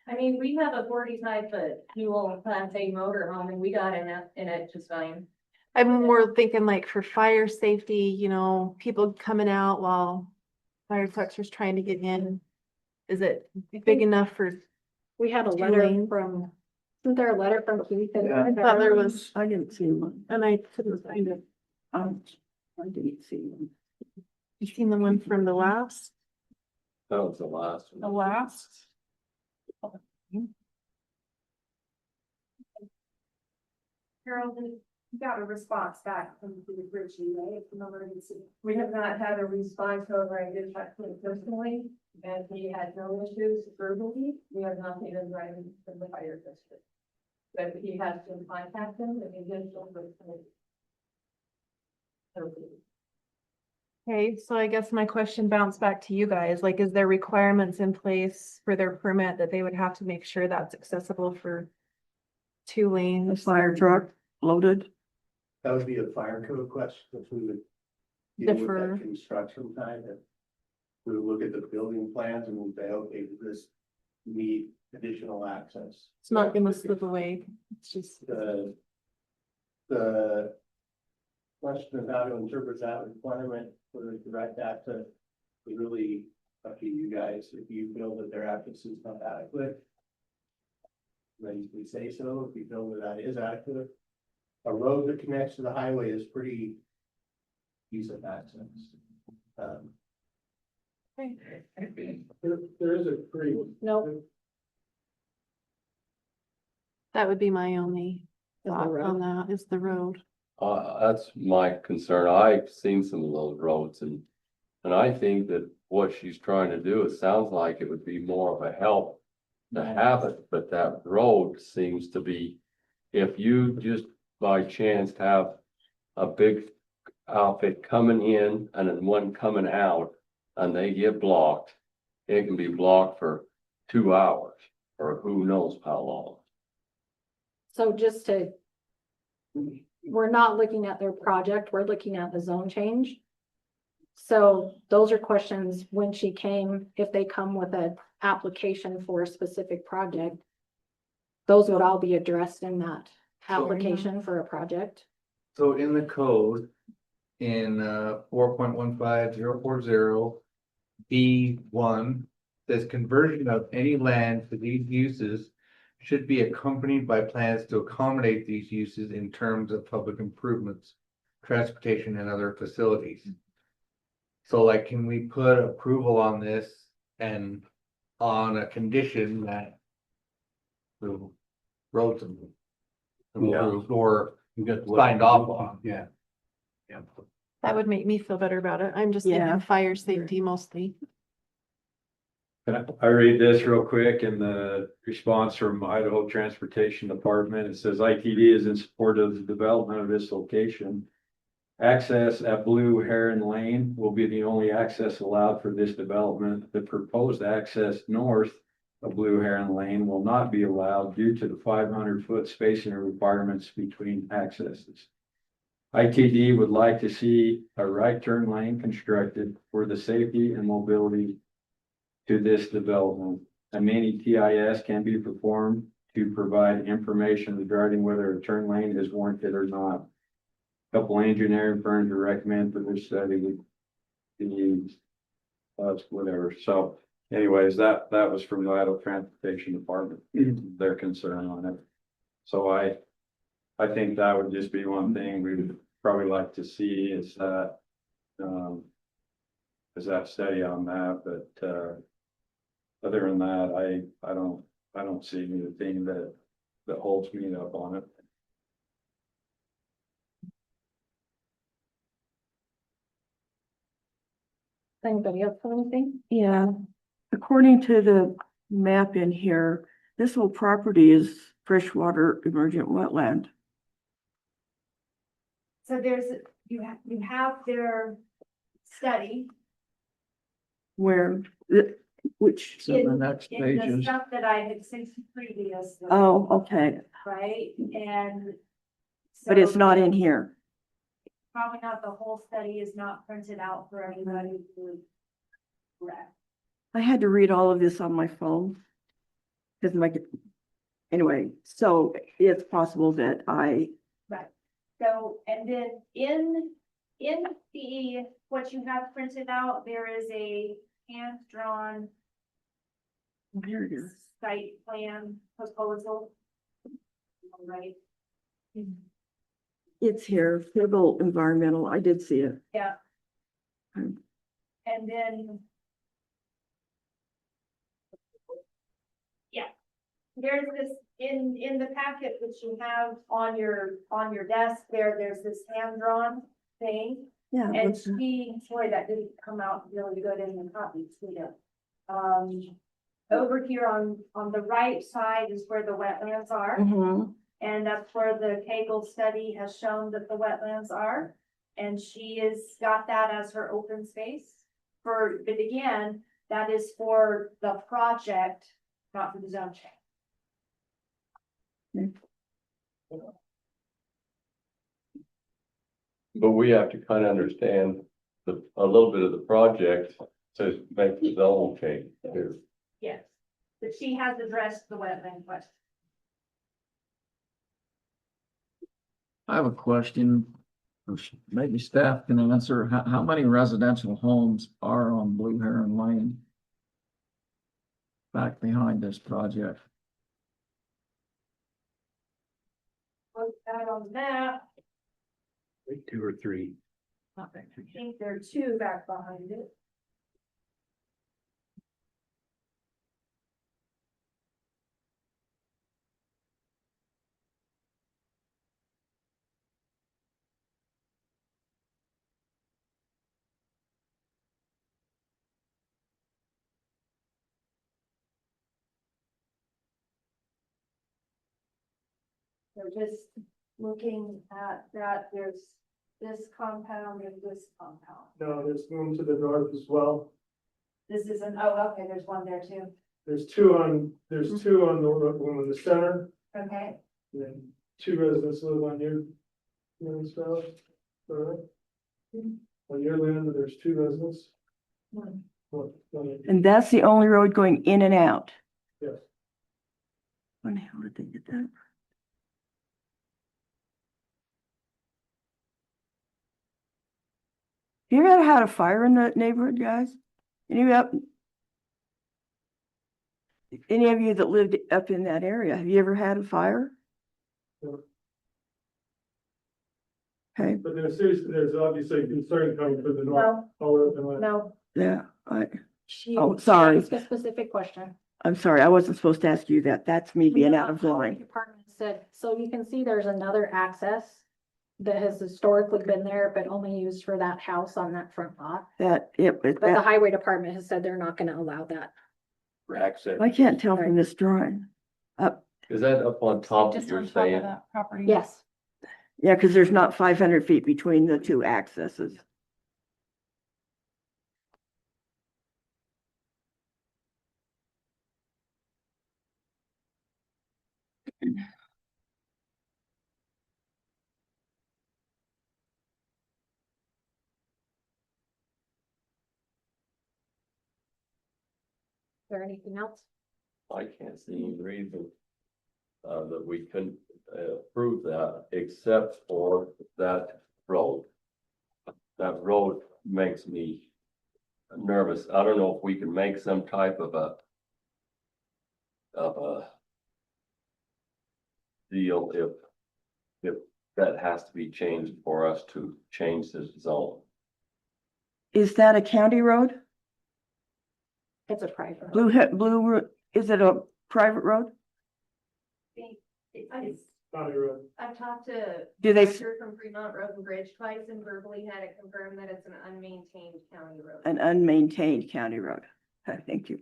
I mean, we have a 45-foot dual class A motorhome and we got in it just fine. I'm more thinking like for fire safety, you know, people coming out while fire trucks are trying to get in. Is it big enough for? We had a letter from, isn't there a letter from Keith? Yeah, I thought there was, I didn't see one. and I couldn't find it. I didn't see one. You seen the one from the last? That was the last one. The last? Harold, you got a response back from the Richie, right? We have not had a response over. I did talk to him personally and he had no issues verbally. We have nothing in writing from the fire district. But he has to contact him and he did so. Okay, so I guess my question bounced back to you guys, like, is there requirements in place for their permit that they would have to make sure that's accessible for two A lanes? fire truck loaded. That would be a fire code question, if we would deal with Defer. that construction time, that we would look at the building plans and we'd say, okay, does this need additional access? It's not gonna slip away, it's just. The question of how to interpret that requirement for the direct access is really up to you guys. If you feel that their access is not adequate, then you can say so. If you feel that that is adequate, a road that connects to the highway is pretty decent access. There is a pretty. Nope. That would be my only thought on that, is the road. That's my concern. I've seen some of those roads and I think that what she's trying to do, it sounds like it would be more of a help to have it, but that road seems to be, if you just by chance have a big outfit coming in and then one coming out and they get blocked, it can be blocked for 2 hours or who knows how long. So just to, we're not looking at their project, we're looking at the zone change. So those are questions when she came, if they come with an application for a specific project, those would all be addressed in that application for a project. So in the code, in 4.15040, B1, says conversion of any land to these uses should be accompanied by plans to accommodate these uses in terms of public improvements, transportation and other facilities. So like, can we put approval on this and on a condition that the roads are approved or signed off on? Yeah. Yeah. That would make me feel better about it. I'm just Yeah. thinking fire safety mostly. I read this real quick in the response from Idaho Transportation Department. It says ITD is in support of the development of this location. Access at Blue Heron Lane will be the only access allowed for this development. The proposed access north of Blue Heron Lane will not be allowed due to the 500-foot spacing requirements between accesses. ITD would like to see a right turn lane constructed for the safety and mobility to this development. A mini TIS can be performed to provide information regarding whether a turn lane is warranted or not. A couple engineering firms recommend for this study to use whatever. So anyways, that was from the Idaho Transportation Department, their concern on it. So I think that would just be one thing we would probably like to see is that study on that, but other than that, I don't see anything that holds me up on it. Anybody else have anything? Yeah, according to the map in here, this whole property is freshwater emergent wetland. So there's, you have their study. Where, which, So the next in page the is, stuff that I had sent you previously. oh, okay, Right, and. but it's so not in here. Probably not, the whole study is not printed out for anybody to read. I had to read all of this on my phone. Cause anyway, so it's possible that Right, so, and then in the, what you have printed out, there is a hand-drawn here it is. site plan proposal. Right, It's here, Pibble Environmental, I did see it. yeah, Hmm. and then. Yeah, there's this, in the packet that you have on your desk there's this hand-drawn thing. Yeah. And what's that? sorry, that didn't come out really good in the copy, either. Over here on the right side is where the wetlands are. Mhm. And that's where the Kegel study has shown that the wetlands are. And she has got that as her open space but again, that is for the project, not for the zone change. But we have to kind of understand a little bit of the project to make the zone change here. Yes, but she has addressed the wetland question. I have a question, or maybe staff can answer. How many residential homes are on Blue Heron Lane? Back behind this project? Look that on the map, 2 or 3. I think there are 2 back behind it. They're just looking at that, there's this compound and this compound. No, there's one to the north as well. This isn't, oh, okay, there's one there too. There's two on the one in the center, Okay, and then 2 residents live on your south. Alright. On your land, there's 2 residents. one. And that's the only road going in and out. Yes. When the hell did they get that? You ever had a fire in the neighborhood, guys? Any of you that lived up in that area, have you ever had a fire? No. Okay, But there's obviously concern coming from the north. No. All over the land. No. yeah, She Oh, sorry. asked a specific question. I'm sorry, I wasn't supposed to ask you that. That's me being out of The highway line. Department said, so you can see there's another access that has historically been there, but only used for that house on that front lot. But But the highway department has said they're not gonna allow that. For access. I can't tell from this drawing. Is that up on top that Just you're on top of saying? that property. Yes. Yeah, because there's not 500 feet between the 2 accesses. Is there anything else? I can't see any reason that we couldn't approve that except for that road. That road makes me nervous. I don't know if we can make some type of a deal if that has to be changed for us to change this zone. Is that a county road? It's a private. Is it a private road? I've talked to Do they- Director from Fremont Road and Bridge twice and verbally had it confirmed that it's an unmaintained county road. An unmaintained county road. Okay, thank you.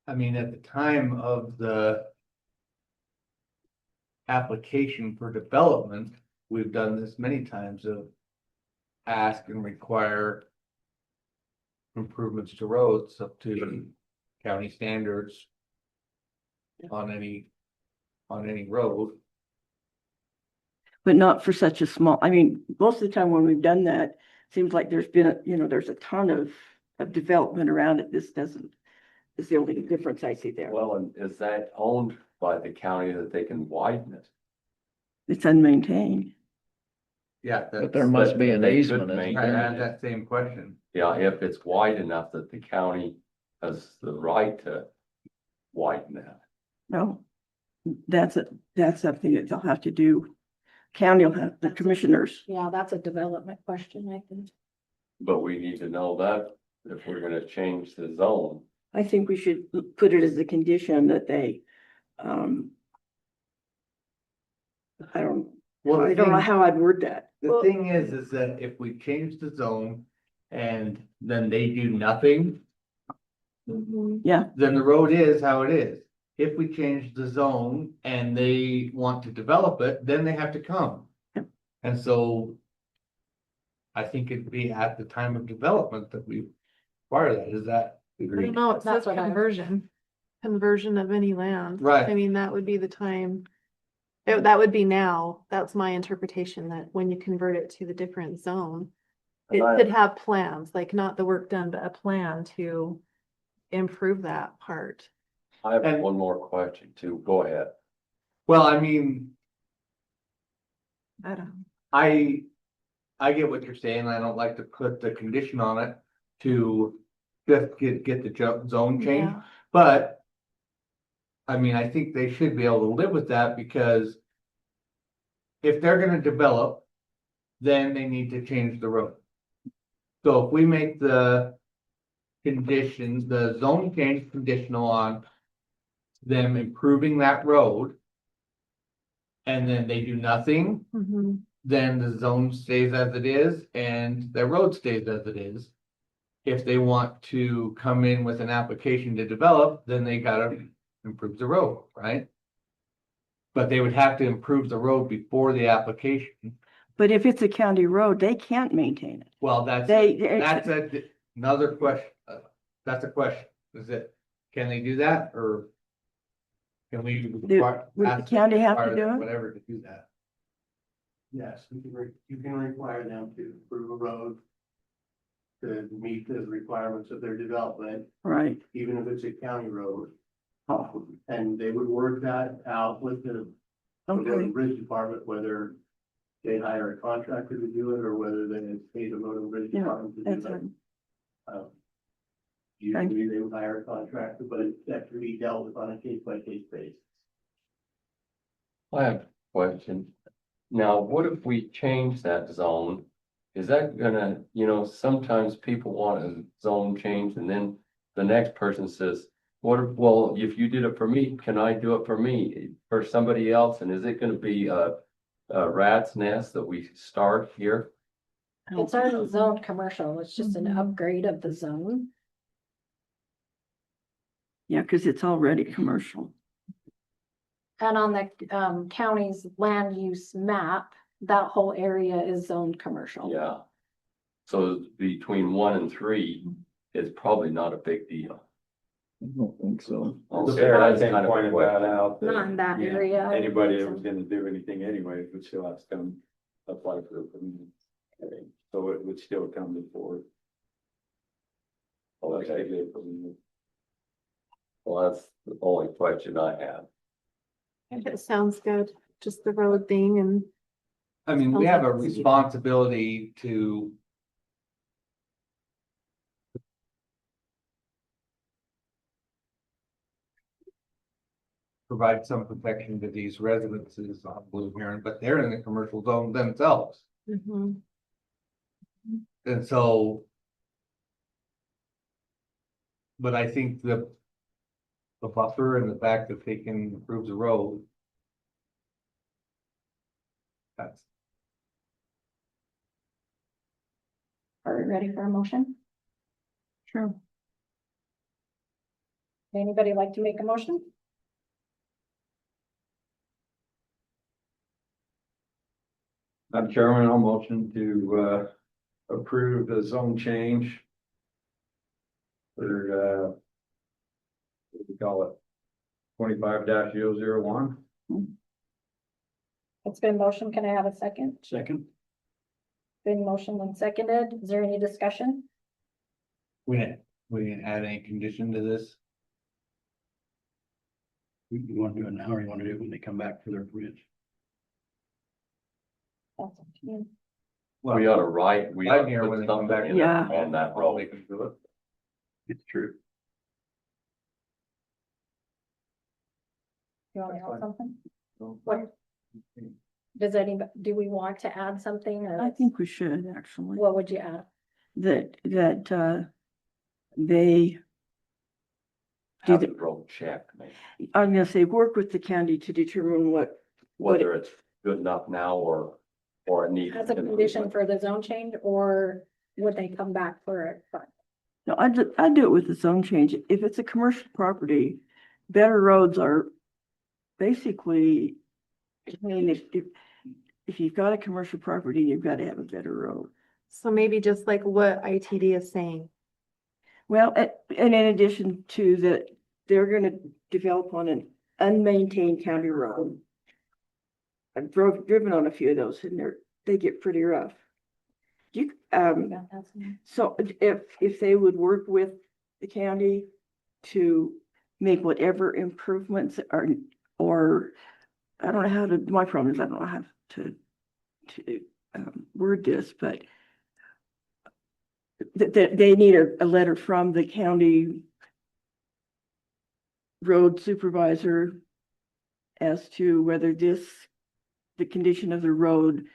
I mean, at the time of the application for development, we've done this many times of ask and require improvements to roads up to county standards on any road. But not for such a small, I mean, most of the time when we've done that, seems like there's been, there's a ton of development around it. This doesn't, is the only difference I see there. Well, and is that owned by the county that they can widen it? It's unmaintained. Yeah. But there must be an They could easement. isn't maintain I there? had that same question. Yeah, if it's wide enough that the county has the right to widen that. No, that's something that they'll have to do. County will have, the commissioners. Yeah, that's a development question, I think. But we need to know that if we're gonna change the zone. I think we should put it as a condition that they, I don't Well, know how I'd word that. The thing is that if we change the zone and then they do nothing, Yeah, then the road is how it is. If we change the zone and they want to develop it, then they have to come. Yep. And so I think it'd be at the time of development that we require that. Is that? I don't know, it says That's what I- conversion of any land. Right. I mean, that would be the time. That would be now. That's my interpretation, that when you convert it to the different zone. It should have plans, like not the work done, but a plan to improve that part. I have one more question too. Go ahead. Well, I mean, I don't. I get what you're saying. I don't like to put the condition on it to just get the zone change, Yeah. but I mean, I think they should be able to live with that because if they're gonna develop, then they need to change the road. So if we make the conditions, the zone change conditional on them improving that road, and then they do nothing, Mhm. then the zone stays as it is and the road stays as it is. If they want to come in with an application to develop, then they gotta improve the road, right? But they would have to improve the road before the application. but if it's a county road, they can't maintain it. Well, that's another question. That's a question. Is it, can they do that or? Can we? Would the county have to do it? Whatever to do that. Yes, you can require them to approve a road to meet the requirements of their development, Right. even if it's a county road. Oh, And they would work that out with the road and bridge department, whether they hire a contractor to do it or whether they pay the road and bridge yeah, department to that's do it. right. Usually they would hire a contractor, but that can be dealt with on a case by case basis. I have a question. Now, what if we change that zone? Is that gonna, sometimes people want a zone change and then the next person says, well, if you did it for me, can I do it for me, for somebody else? And is it gonna be a rat's nest that we start here? It's already zoned commercial. It's just an upgrade of the zone. Yeah, because it's already commercial. And on the county's land use map, that whole area is zoned commercial. Yeah. So between 1 and 3, it's probably not a big deal. I don't think so. Okay, Sarah, I that's think kind of a pointed question. that out. Not in that area. Anybody that was gonna do anything anyway would still have to come apply for the permit. So it would still come before. Okay. Well, that's the only question I have. It sounds good, just the road thing and. I mean, we have a responsibility to. Provide some protection to these residences on Blue Heron, but they're in the commercial zone themselves. Mhm. And so. But I think the buffer and the fact that they can improve the road. That's. Are we ready for a motion? Sure. Anybody like to make a motion? Madam Chairman, I'll motion to approve the zone change. For what do we call it? 25-001. It's been motion. Can I have a second? Second. Been motion and seconded. Is there any discussion? We didn't add any condition to this. You want to do it now or you want to do it when they come back for their bridge? That's up to you. Well, We ought to write, we right ought here to when put they come something back. in Yeah. on that All road. they can do it. It's true. You want to That's add fine. something? What? Does anybody, do we want to add something or? I think we should, actually. What would you add? That they, Have the road checked, maybe. I'm gonna say, work with the county to determine what Whether it's good enough now or it needs. As a condition for the zone change or would they come back for it? No, I'd do it with the zone change. If it's a commercial property, better roads are basically, I mean, if you've got a commercial property, you've got to have a better road. So maybe just like what ITD is saying. Well, and in addition to that, they're gonna develop on an unmaintained county road. I've driven on a few of those and they get pretty rough. So if they would work with the county to make whatever improvements are, or I don't know how to, my problem is I don't know how to word this, but they need a letter from the county road supervisor as to whether the condition of the road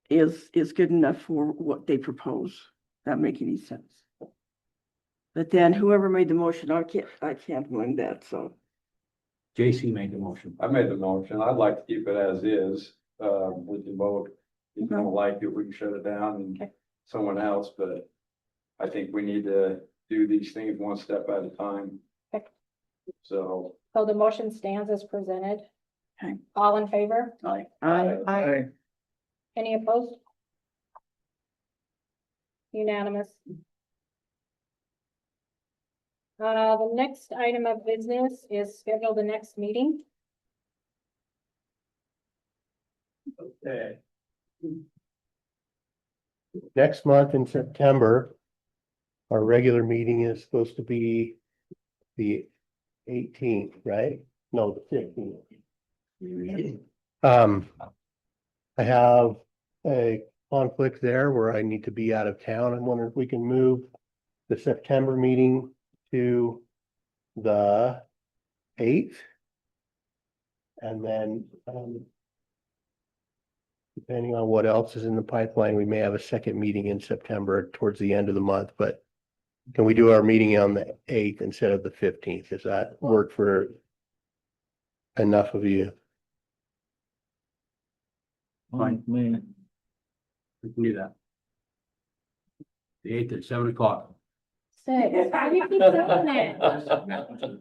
is good enough for what they propose. That make any sense? But then whoever made the motion, I can't win that, so. JC made the motion. I made the motion. I'd like to keep it as is. We can vote. If you don't like it, we can shut it down and someone else, but I think we need to do these things one step at a time. Okay. So. So the motion stands as presented. Okay. All in favor? Aye. Any opposed? Unanimous. The next item of business is schedule the next meeting. Okay. Next month in September, our regular meeting is supposed to be the 18th, right? No, the 15th. I have a conflict there where I need to be out of town. I'm wondering if we can move the September meeting to the 8th. And then, depending on what else is in the pipeline, we may have a second meeting in September towards the end of the month, but can we do our meeting on the 8th instead of the 15th? Does that work for enough of you? Fine, me. We can do that. The 8th at 7 o'clock. How do you keep saying that?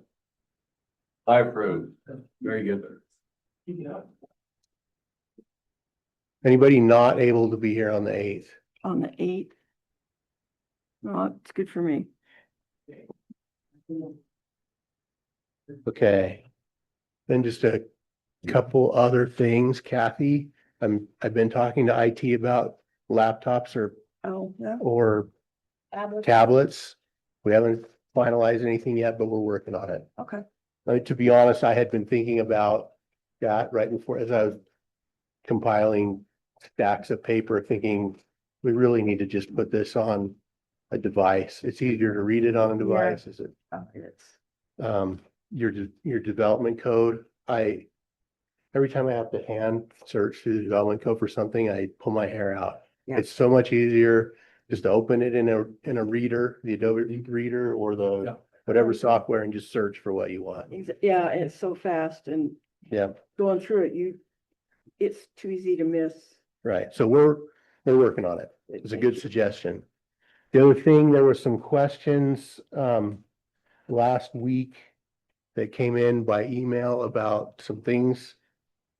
I approve. Very good. Anybody not able to be here on the 8th? On the 8th. Oh, it's good for me. Okay. Then just a couple other things, Kathy. I've been talking to IT about laptops Oh, yeah. or tablets. We haven't finalized anything yet, but we're working on it. Okay. To be honest, I had been thinking about that right before, as I was compiling stacks of paper, thinking we really need to just put this on a device. It's easier to read it on a device, is it? Your development code. Every time I have to hand search through the development code for something, I pull my hair out. Yeah. It's so much easier just to open it in a reader, the Adobe reader or the whatever software, and just search for what you want. Yeah, and it's so fast and Yeah, going through it, it's too easy to miss. right. So we're working on it. It's a good suggestion. The other thing, there were some questions last week that came in by email about some things.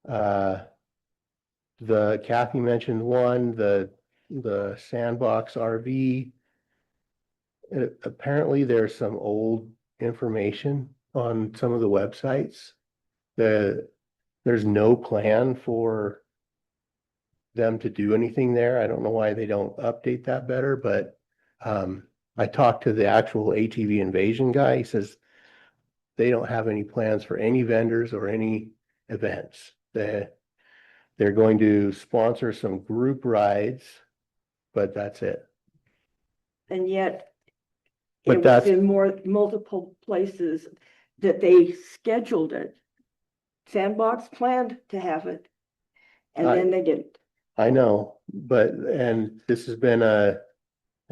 Kathy mentioned one, the sandbox RV. Apparently there's some old information on some of the websites. There's no plan for them to do anything there. I don't know why they don't update that better, but I talked to the actual ATV invasion guy. He says they don't have any plans for any vendors or any events. They're going to sponsor some group rides, but that's it. And yet But it was that's- in multiple places that they scheduled it. Sandbox planned to have it, and then they didn't. I know, and this has been an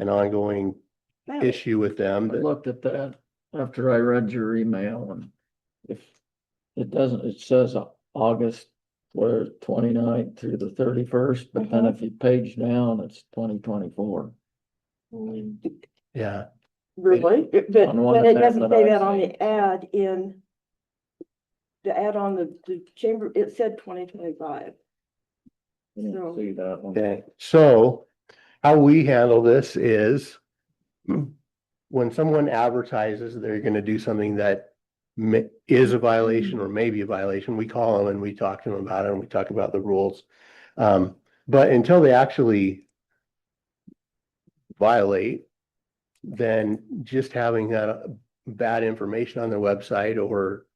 ongoing issue with them. I looked at that after I read your email, and if it doesn't, it says August was 29th through the 31st, but then if you page down, it's 2024. Yeah. Really? But, On the one but it that- doesn't that say I that on see. the ad in, the ad on the chamber, it said 2025. I didn't So- see that one. Okay, so how we handle this is when someone advertises, they're gonna do something that is a violation or may be a violation, we call them and we talk to them about it and we talk about the rules. But until they actually violate, then just having that bad information on their website or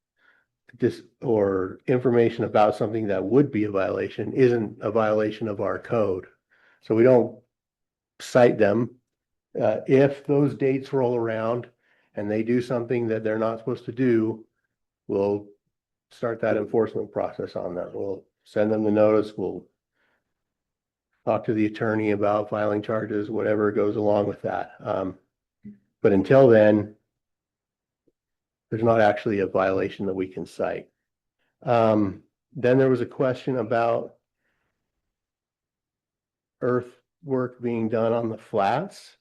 or information about something that would be a violation isn't a violation of our code. So we don't cite them. If those dates roll around and they do something that they're not supposed to do, we'll start that enforcement process on them. We'll send them the notice, we'll talk to the attorney about filing charges, whatever goes along with that. But until then, there's not actually a violation that we can cite. Then there was a question about earthwork being done on the flats.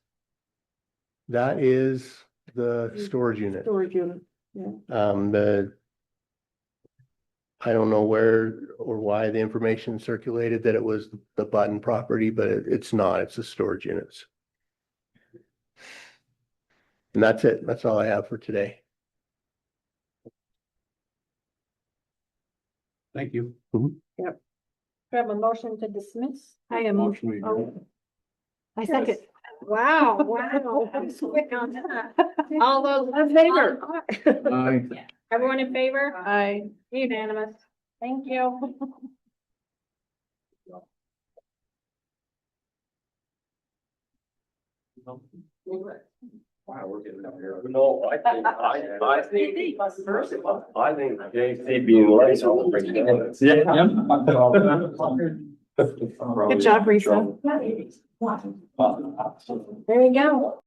That is the storage unit. Storage unit, yeah. I don't know where or why the information circulated that it was the Button property, but it's not, it's the storage units. And that's it. That's all I have for today. Thank you. Yep. We have a motion to dismiss. I am. Motion we Oh, I second. Wow, wow, that was quick on that. All those in favor? Aye. Everyone in favor? I. Unanimous. Thank you. Wow, we're getting up here. No, I think JC being late. Good job, Risa. There you go.